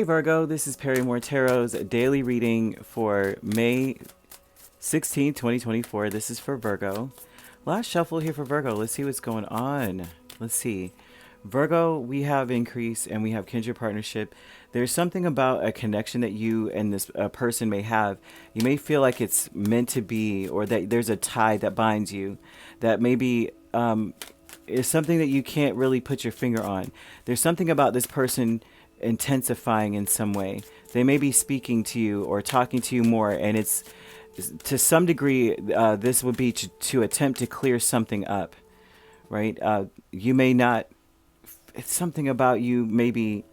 Hey Virgo, this is Perry Mortero's daily reading for May 16th, 2024. This is for Virgo. Last shuffle here for Virgo. Let's see what's going on. Let's see. Virgo, we have increase and we have kindred partnership. There's something about a connection that you and this person may have. You may feel like it's meant to be, or that there's a tie that binds you, that maybe is something that you can't really put your finger on. There's something about this person intensifying in some way. They may be speaking to you or talking to you more, and it's to some degree this would be to attempt to clear something up, right? You may not. It's something about you. Maybe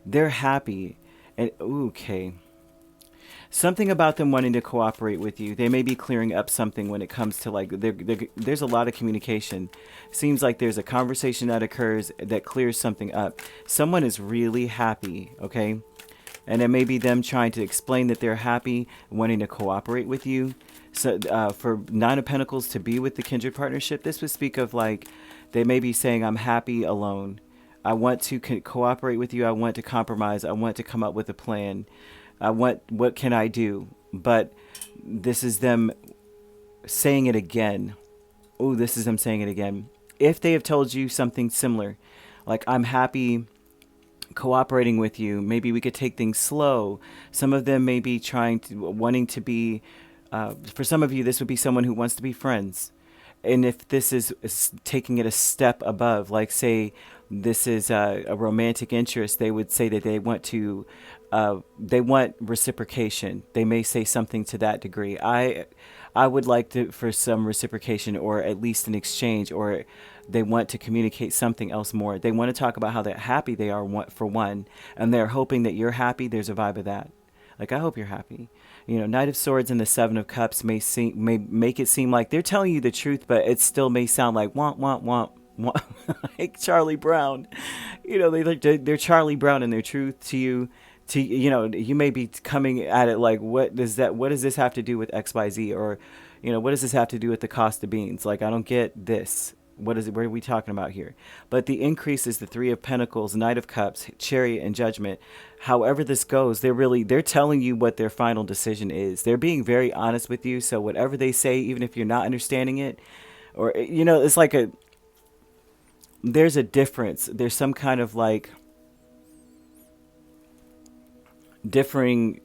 they're happy, and okay. Something about them wanting to cooperate with you. They may be clearing up something when it comes to like there's a lot of communication. Seems like there's a conversation that occurs that clears something up. Someone is really happy, okay? And it may be them trying to explain that they're happy, wanting to cooperate with you. So for Nine of Pentacles to be with the kindred partnership, this would speak of like they may be saying, I'm happy alone. I want to cooperate with you. I want to compromise. I want to come up with a plan. What can I do? But this is them saying it again. Oh, this is them saying it again. If they have told you something similar, like I'm happy cooperating with you, maybe we could take things slow. Some of them may be wanting to be, for some of you, this would be someone who wants to be friends. And if this is taking it a step above, like say this is a romantic interest, they would say that they want reciprocation. They may say something to that degree. I would like for some reciprocation, or at least an exchange, or they want to communicate something else more. They want to talk about how happy they are for one, and they're hoping that you're happy. There's a vibe of that. Like, I hope you're happy. You know, Knight of Swords and the Seven of Cups may make it seem like they're telling you the truth, but it still may sound like want, like Charlie Brown. You know, they're Charlie Brown in their truth to you. You may be coming at it like, what does this have to do with XYZ? Or, what does this have to do with the cost of beans? Like, I don't get this. What is it? What are we talking about here? But the increase is the Three of Pentacles, Knight of Cups, Chariot, and Judgment. However this goes, they're telling you what their final decision is. They're being very honest with you. So whatever they say, even if you're not understanding it, or, it's like there's a difference. There's some kind of like differing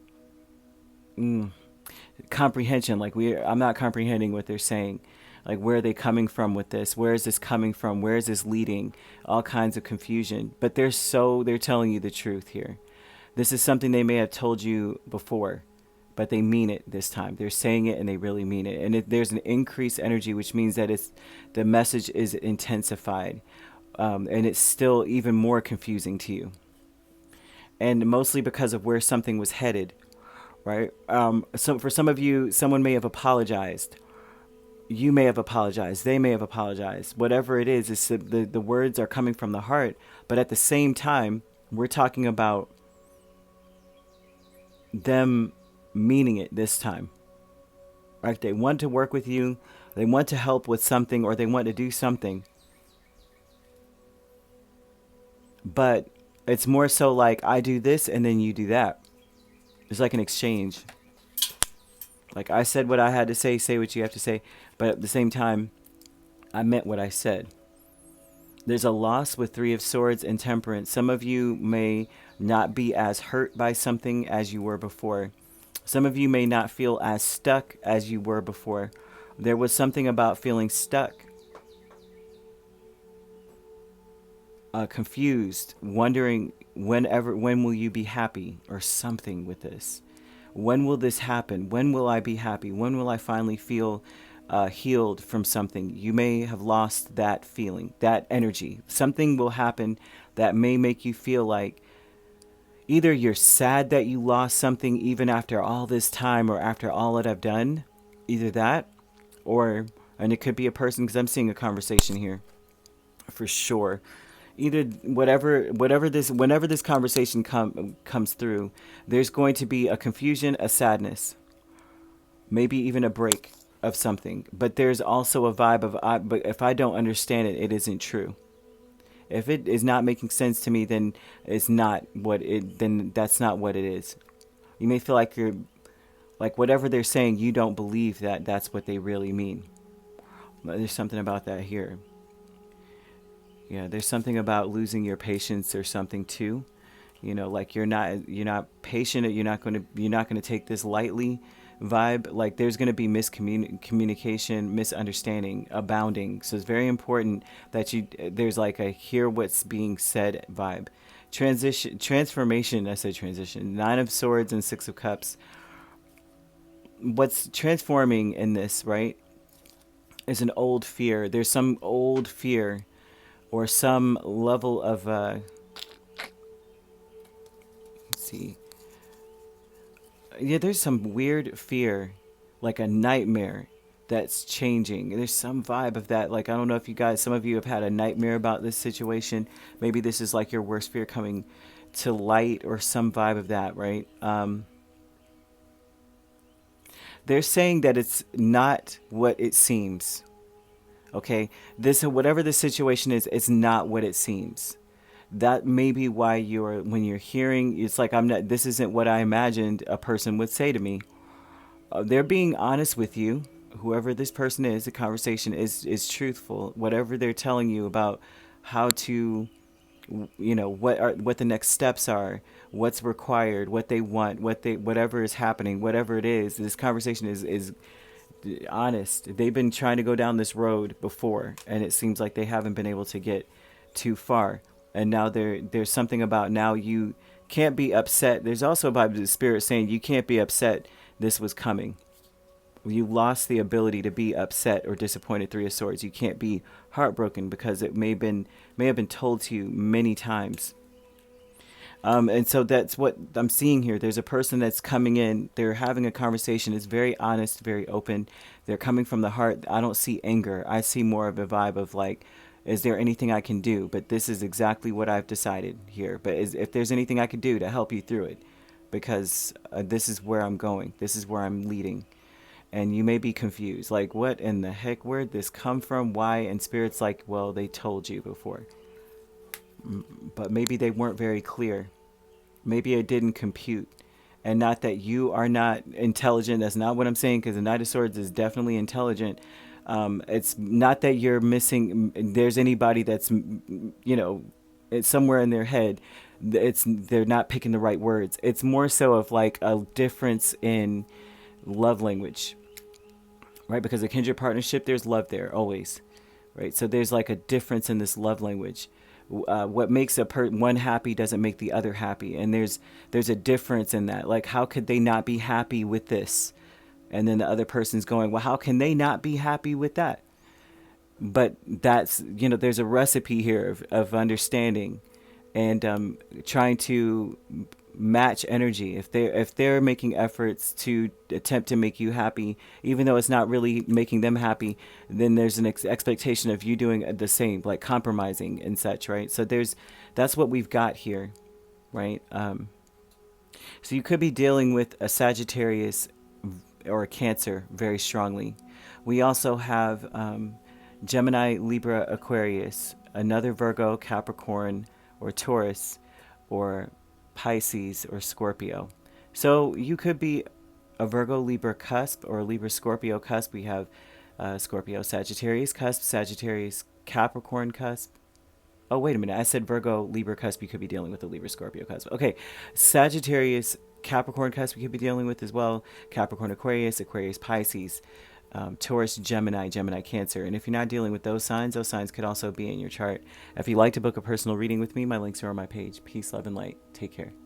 comprehension. Like I'm not comprehending what they're saying. Like, where are they coming from with this? Where is this coming from? Where is this leading? All kinds of confusion. But they're telling you the truth here. This is something they may have told you before, but they mean it this time. They're saying it and they really mean it. And there's an increased energy, which means that the message is intensified. And it's still even more confusing to you. And mostly because of where something was headed, right? So for some of you, someone may have apologized. You may have apologized. They may have apologized. Whatever it is the words are coming from the heart. But at the same time, we're talking about them meaning it this time. Right? They want to work with you. They want to help with something, or they want to do something. But it's more so like, I do this and then you do that. It's like an exchange. Like, I said what I had to say what you have to say. But at the same time, I meant what I said. There's a loss with Three of Swords and Temperance. Some of you may not be as hurt by something as you were before. Some of you may not feel as stuck as you were before. There was something about feeling stuck. Confused, wondering when will you be happy, or something with this. When will this happen? When will I be happy? When will I finally feel healed from something? You may have lost that feeling, that energy. Something will happen that may make you feel like either you're sad that you lost something even after all this time, or after all that I've done. Either that, and it could be a person, because I'm seeing a conversation here for sure. Either whenever this conversation comes through, there's going to be a confusion, a sadness, maybe even a break of something. But there's also a vibe of, but if I don't understand it, it isn't true. If it is not making sense to me, then it's not what it. Then that's not what it is. You may feel like you're like whatever they're saying, you don't believe that that's what they really mean. But there's something about that here. Yeah, there's something about losing your patience or something too. Like you're not patient. You're not going to take this lightly vibe. Like there's going to be miscommunication, misunderstanding abounding. So it's very important that there's like a hear what's being said vibe. Transformation. I said transition. 9 of Swords and 6 of Cups. What's transforming in this, right, is an old fear. There's some old fear or some level of let's see. Yeah, there's some weird fear, like a nightmare that's changing. There's some vibe of that. Like, I don't know if some of you have had a nightmare about this situation. Maybe this is like your worst fear coming to light or some vibe of that, right? They're saying that it's not what it seems. Okay, whatever the situation is, it's not what it seems. That may be why when you're hearing, it's like I'm not. This isn't what I imagined a person would say to me. They're being honest with you. Whoever this person is, the conversation is truthful. Whatever they're telling you about how to, what the next steps are, what's required, what they want, whatever is happening, whatever it is. This conversation is honest. They've been trying to go down this road before, and it seems like they haven't been able to get too far. And now there's something about now you can't be upset. There's also about the spirit saying you can't be upset. This was coming. You lost the ability to be upset or disappointed. 3 of Swords. You can't be heartbroken because it may have been told to you many times. And so that's what I'm seeing here. There's a person that's coming in. They're having a conversation. It's very honest, very open. They're coming from the heart. I don't see anger. I see more of a vibe of like, is there anything I can do? But this is exactly what I've decided here. But if there's anything I could do to help you through it, because this is where I'm going. This is where I'm leading. And you may be confused. Like, what in the heck? Where'd this come from? Why? And Spirit's like, well, they told you before. But maybe they weren't very clear. Maybe it didn't compute. And not that you are not intelligent. That's not what I'm saying, because the Knight of Swords is definitely intelligent. It's not that you're missing. There's anybody that's, it's somewhere in their head. They're not picking the right words. It's more so of like a difference in love language, right? Because a kindred partnership, there's love there always, right? So there's like a difference in this love language. What makes one happy doesn't make the other happy, and there's a difference in that. Like, how could they not be happy with this? And then the other person's going, well, how can they not be happy with that? But that's, there's a recipe here of understanding and trying to match energy. If they're making efforts to attempt to make you happy, even though it's not really making them happy, then there's an expectation of you doing the same, like compromising and such, right? So that's what we've got here, right? So you could be dealing with a Sagittarius or a Cancer very strongly. We also have Gemini, Libra, Aquarius, another Virgo, Capricorn, or Taurus, or Pisces, or Scorpio. So you could be a Virgo, Libra cusp, or a Libra, Scorpio cusp. We have Scorpio, Sagittarius cusp, Sagittarius, Capricorn cusp. Oh, wait a minute. I said Virgo, Libra cusp. You could be dealing with a Libra, Scorpio cusp. Okay. Sagittarius, Capricorn cusp we could be dealing with as well. Capricorn, Aquarius, Aquarius, Pisces, Taurus, Gemini, Gemini, Cancer. And if you're not dealing with those signs could also be in your chart. If you'd like to book a personal reading with me, my links are on my page. Peace, love, and light. Take care.